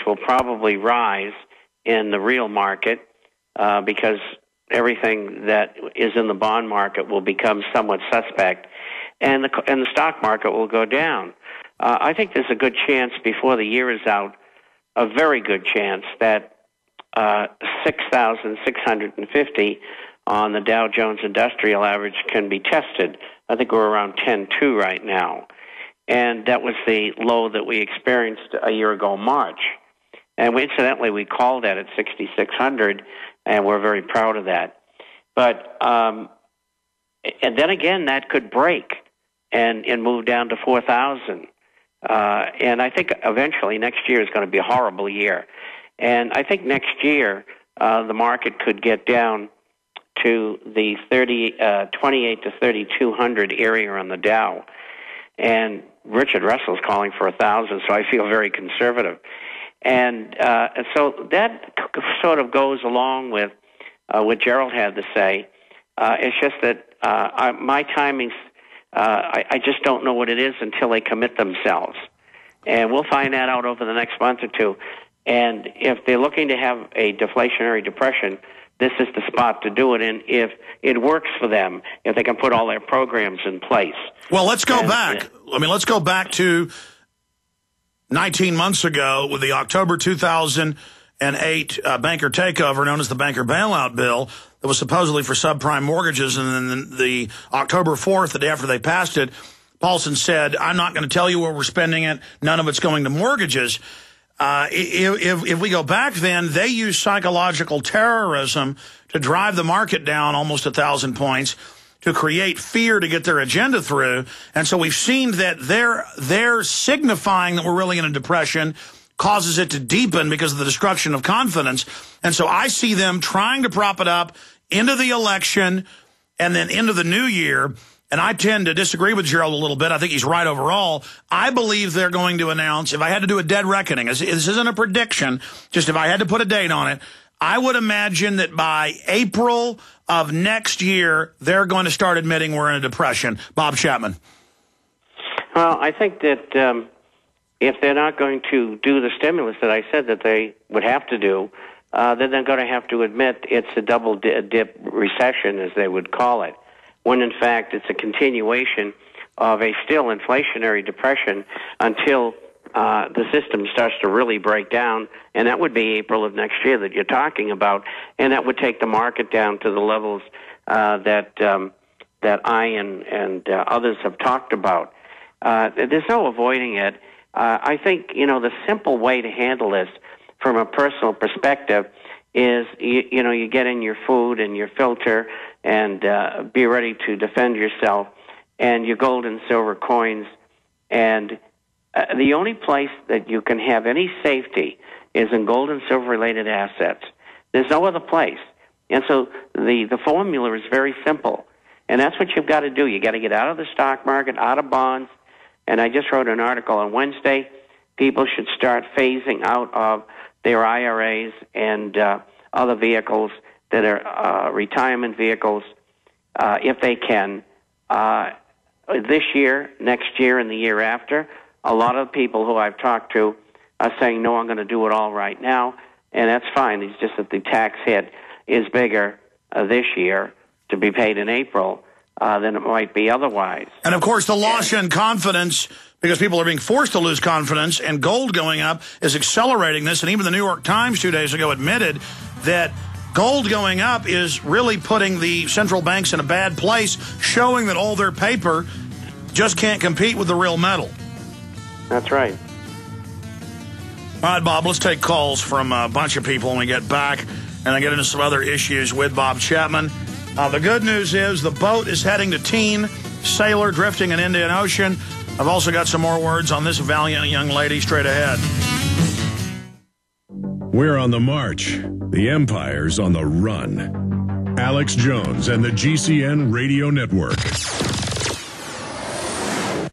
will probably rise in the real market because everything that is in the bond market will become somewhat suspect, and the stock market will go down. I think there's a good chance before the year is out, a very good chance that 6,650 on the Dow Jones Industrial Average can be tested. I think we're around 10.2 right now. And that was the low that we experienced a year ago, March. And incidentally, we called that at 6,600, and we're very proud of that. But and then again, that could break and move down to 4,000. And I think eventually next year is going to be a horrible year. And I think next year the market could get down to the 28 to 3,200 area on the Dow. And Richard Russell's calling for 1,000, so I feel very conservative. And so that sort of goes along with what Gerald had to say. It's just that my timings, I just don't know what it is until they commit themselves. And we'll find that out over the next month or two. And if they're looking to have a deflationary depression, this is the spot to do it in if it works for them, if they can put all their programs in place. Well, let's go back. Let's go back to 19 months ago with the October 2008 banker takeover known as the banker bailout bill that was supposedly for subprime mortgages. And then the October 4th, the day after they passed it, Paulson said, I'm not going to tell you where we're spending it. None of it's going to mortgages. If we go back then, they used psychological terrorism to drive the market down almost 1,000 points to create fear to get their agenda through. And so we've seen that they're signifying that we're really in a depression causes it to deepen because of the destruction of confidence. And so I see them trying to prop it up into the election and then into the new year. And I tend to disagree with Gerald a little bit. I think he's right overall. I believe they're going to announce, if I had to do a dead reckoning, this isn't a prediction, just if I had to put a date on it, I would imagine that by April of next year, they're going to start admitting we're in a depression. Bob Chapman. Well, I think that if they're not going to do the stimulus that I said that they would have to do, then they're going to have to admit it's a double dip recession, as they would call it, when in fact it's a continuation of a still inflationary depression until the system starts to really break down, and that would be April of next year that you're talking about, and that would take the market down to the levels that I and others have talked about. There's no avoiding it. I think, the simple way to handle this from a personal perspective is, you get in your food and your filter and be ready to defend yourself, and your gold and silver coins. And the only place that you can have any safety is in gold and silver-related assets. There's no other place. And so the formula is very simple, and that's what you've got to do. You got to get out of the stock market, out of bonds. And I just wrote an article on Wednesday. People should start phasing out of their IRAs and other vehicles that are retirement vehicles, if they can. This year, next year, and the year after, a lot of people who I've talked to are saying, no, I'm going to do it all right now, and that's fine. It's just that the tax hit is bigger this year to be paid in April than it might be otherwise. And, of course, the loss in confidence, because people are being forced to lose confidence, and gold going up is accelerating this. And even the New York Times 2 days ago admitted that gold going up is really putting the central banks in a bad place, showing that all their paper just can't compete with the real metal. That's right. All right, Bob, let's take calls from a bunch of people when we get back, and I get into some other issues with Bob Chapman. The good news is the boat is heading to Keene, sailor drifting in Indian Ocean. I've also got some more words on this valiant young lady straight ahead. We're on the march. The empire's on the run. Alex Jones and the GCN Radio Network.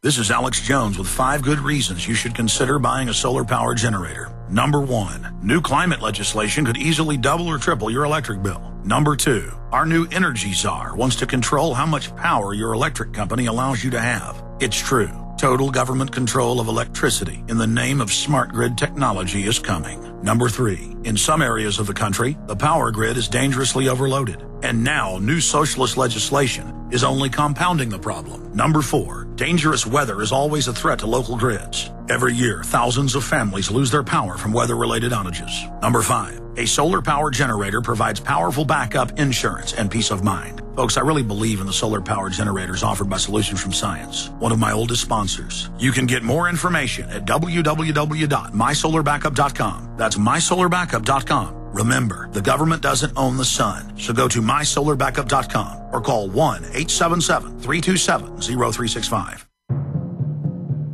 This is Alex Jones with 5 good reasons you should consider buying a solar power generator. Number 1, new climate legislation could easily double or triple your electric bill. Number 2, our new energy czar wants to control how much power your electric company allows you to have. It's true. Total government control of electricity in the name of smart grid technology is coming. Number 3, in some areas of the country, the power grid is dangerously overloaded. And now, new socialist legislation is only compounding the problem. Number 4, dangerous weather is always a threat to local grids. Every year, thousands of families lose their power from weather-related outages. Number 5, a solar power generator provides powerful backup insurance and peace of mind. Folks, I really believe in the solar power generators offered by Solutions from Science, one of my oldest sponsors. You can get more information at www.mysolarbackup.com. That's mysolarbackup.com. Remember, the government doesn't own the sun, so go to mysolarbackup.com or call 1-877-327-0365.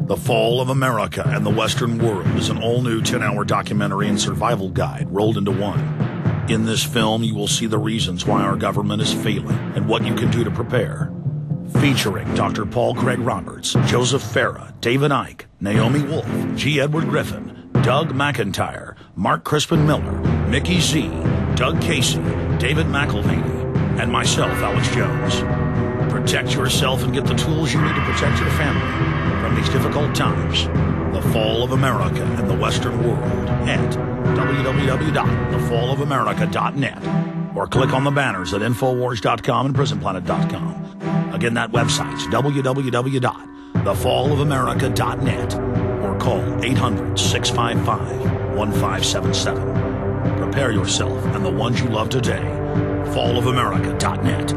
The Fall of America and the Western World is an all-new 10-hour documentary and survival guide rolled into one. In this film, you will see the reasons why our government is failing and what you can do to prepare. Featuring Dr. Paul Craig Roberts, Joseph Farah, David Icke, Naomi Wolf, G. Edward Griffin, Doug McIntyre, Mark Crispin Miller, Mickey Z, Doug Casey, David McElvaney, and myself, Alex Jones. Protect yourself and get the tools you need to protect your family from these difficult times. The Fall of America and the Western World at www.thefallofamerica.net or click on the banners at Infowars.com and PrisonPlanet.com. Again, that website's www.thefallofamerica.net or call 800-655-1577. Prepare yourself and the ones you love today. Fallofamerica.net.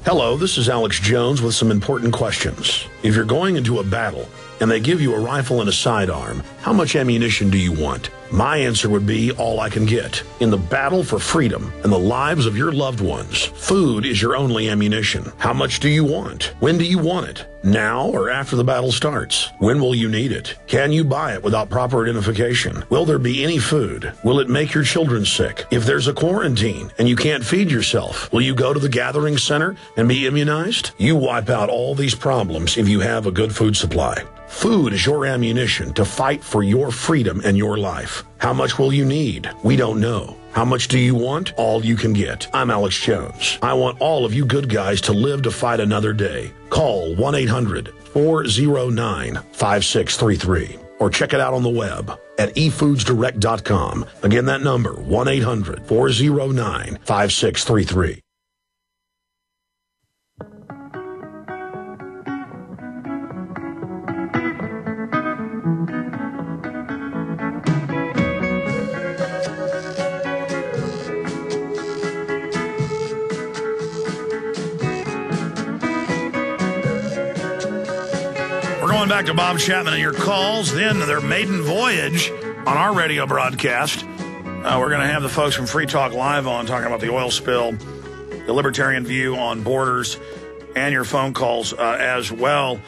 Hello, this is Alex Jones with some important questions. If you're going into a battle and they give you a rifle and a sidearm, how much ammunition do you want? My answer would be all I can get. In the battle for freedom and the lives of your loved ones, food is your only ammunition. How much do you want? When do you want it? Now or after the battle starts? When will you need it? Can you buy it without proper identification? Will there be any food? Will it make your children sick? If there's a quarantine and you can't feed yourself, will you go to the gathering center and be immunized? You wipe out all these problems if you have a good food supply. Food is your ammunition to fight for your freedom and your life. How much will you need? We don't know. How much do you want? All you can get. I'm Alex Jones. I want all of you good guys to live to fight another day. Call 1-800-409-5633 or check it out on the web at efoodsdirect.com. Again, that number, 1-800-409-5633. Going back to Bob Chapman and your calls, then their maiden voyage on our radio broadcast. We're going to have the folks from Free Talk Live on talking about the oil spill, the libertarian view on borders, and your phone calls as well.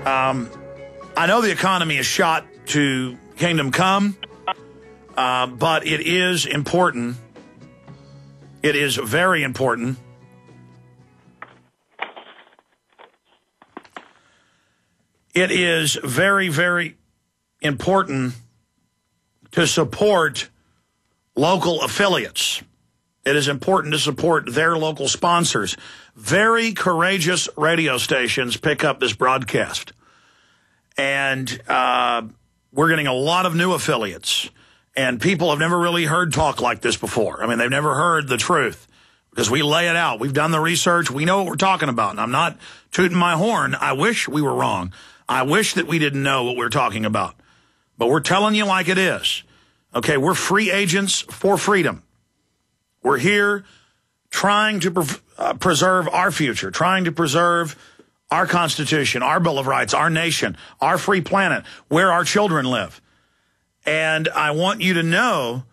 I know the economy is shot to kingdom come, but it is important. It is very important. It is very, very important to support local affiliates. It is important to support their local sponsors. Very courageous radio stations pick up this broadcast. And we're getting a lot of new affiliates. And people have never really heard talk like this before. I mean, they've never heard the truth because we lay it out. We've done the research. We know what we're talking about. And I'm not tooting my horn. I wish we were wrong. I wish that we didn't know what we're talking about. But we're telling you like it is. Okay, we're free agents for freedom. We're here trying to preserve our future, trying to preserve our Constitution, our Bill of Rights, our nation, our free planet, where our children live. And I want you to know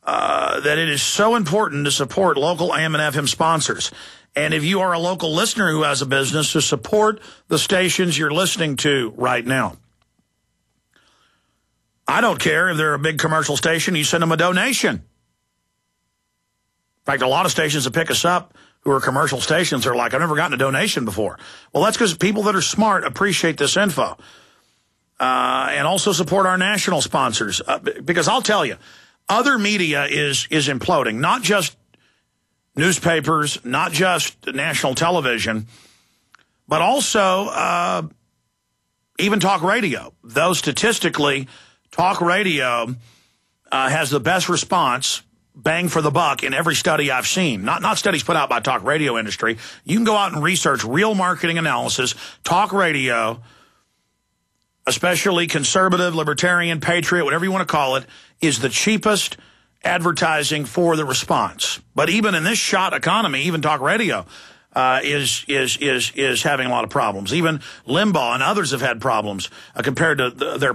that it is so important to support local AM and FM sponsors. And if you are a local listener who has a business, to support the stations you're listening to right now. I don't care if they're a big commercial station, you send them a donation. In fact, a lot of stations that pick us up who are commercial stations are like, I've never gotten a donation before. Well, that's because people that are smart appreciate this info. And also support our national sponsors. Because I'll tell you, other media is imploding, not just newspapers, not just national television, but also even talk radio. Though statistically, talk radio has the best response, bang for the buck, in every study I've seen. Not studies put out by talk radio industry. You can go out and research real marketing analysis. Talk radio, especially conservative, libertarian, patriot, whatever you want to call it, is the cheapest advertising for the response. But even in this shot economy, even talk radio is having a lot of problems. Even Limbaugh and others have had problems compared to their